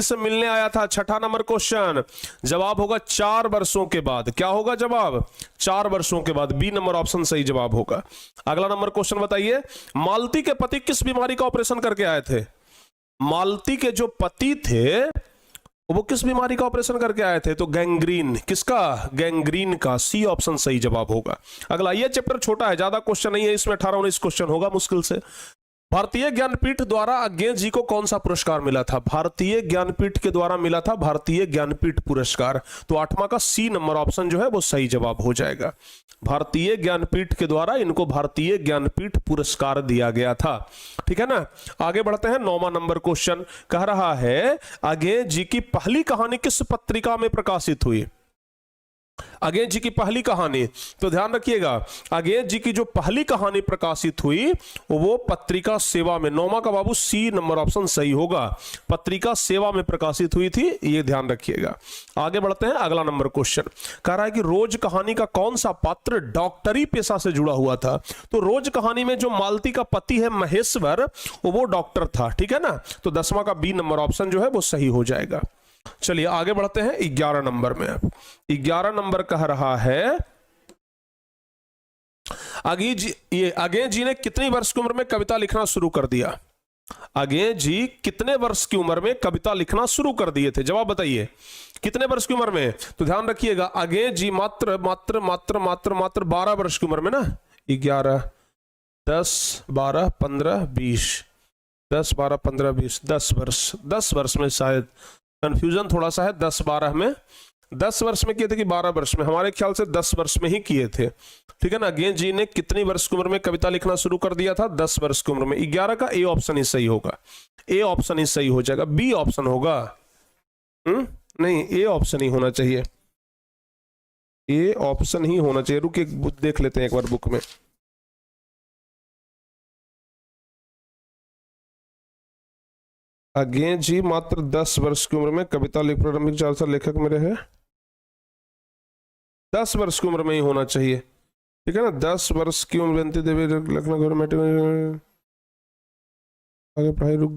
से मिलने आया था। छठा नंबर क्वेश्चन, जवाब होगा 4 वर्षों के बाद। क्या होगा जवाब? 4 वर्षों के बाद। बी नंबर ऑप्शन सही जवाब होगा। अगला नंबर क्वेश्चन बताइए, मालती के पति किस बीमारी का ऑपरेशन करके आए थे? मालती के जो पति थे वो किस बीमारी का ऑपरेशन करके आए थे? तो गैंग्रीन। किसका? गैंग्रीन का। सी ऑप्शन सही जवाब होगा। अगला, ये चैप्टर छोटा है, ज्यादा क्वेश्चन नहीं है इसमें, 18-19 क्वेश्चन होगा मुश्किल से। भारतीय ज्ञानपीठ द्वारा अज्ञे जी को कौन सा पुरस्कार मिला था? भारतीय ज्ञानपीठ के द्वारा मिला था भारतीय ज्ञानपीठ पुरस्कार। तो 8वां का सी नंबर ऑप्शन जो है वो सही जवाब हो जाएगा। भारतीय ज्ञानपीठ के द्वारा इनको भारतीय ज्ञानपीठ पुरस्कार दिया गया था। ठीक है ना। आगे बढ़ते हैं। 9वां नंबर क्वेश्चन कह रहा है, अज्ञे जी की पहली कहानी किस पत्रिका में प्रकाशित हुई? अज्ञे जी की पहली कहानी, तो ध्यान रखिएगा, अज्ञे जी की जो पहली कहानी प्रकाशित हुई वो पत्रिका सेवा में। 9वां का बाबू सी नंबर ऑप्शन सही होगा। पत्रिका सेवा में प्रकाशित हुई थी, ये ध्यान रखिएगा। आगे बढ़ते हैं। अगला नंबर क्वेश्चन कह रहा है कि रोज कहानी का कौन सा पात्र डॉक्टरी पेशा से जुड़ा हुआ था? तो रोज कहानी में जो मालती का पति है महेश्वर, वो डॉक्टर था। ठीक है ना। तो 10वां का बी नंबर ऑप्शन जो है वो सही हो जाएगा। चलिए आगे बढ़ते हैं 11 नंबर में। 11 नंबर कह रहा है, अज्ञे जी ने कितनी वर्ष की उम्र में कविता लिखना शुरू कर दिया? अज्ञे जी कितने वर्ष की उम्र में कविता लिखना शुरू कर दिए थे? जवाब बताइए, कितने वर्ष की उम्र में? तो ध्यान रखिएगा, अज्ञे जी मात्र 12 वर्ष की उम्र में ना। 11, 10, 12, 15, 20, 10, 12, 15, 20, 10 वर्ष में शायद कंफ्यूजन थोड़ा सा है। 10, 12 में, 10 वर्ष में किए थे कि 12 वर्ष में? हमारे ख्याल से 10 वर्ष में ही किए थे। ठीक है ना। अज्ञे जी ने कितनी वर्ष की उम्र में कविता लिखना शुरू कर दिया था? 10 वर्ष की उम्र में। 11 का ए ऑप्शन ही सही होगा। ए ऑप्शन ही सही हो जाएगा। बी ऑप्शन होगा? नहीं, ए ऑप्शन ही होना चाहिए। ए ऑप्शन ही होना चाहिए। रुकिए देख लेते हैं एक बार बुक में। अज्ञे जी मात्र 10 वर्ष की उम्र में कविता लिख, प्रारंभिक 4 साल लेखक में रहे। 10 वर्ष की उम्र में ही होना चाहिए। ठीक है ना। 10 वर्ष की उम्र, जयंती देवी लखनऊ गवर्नमेंट, आगे पढ़ाई रुक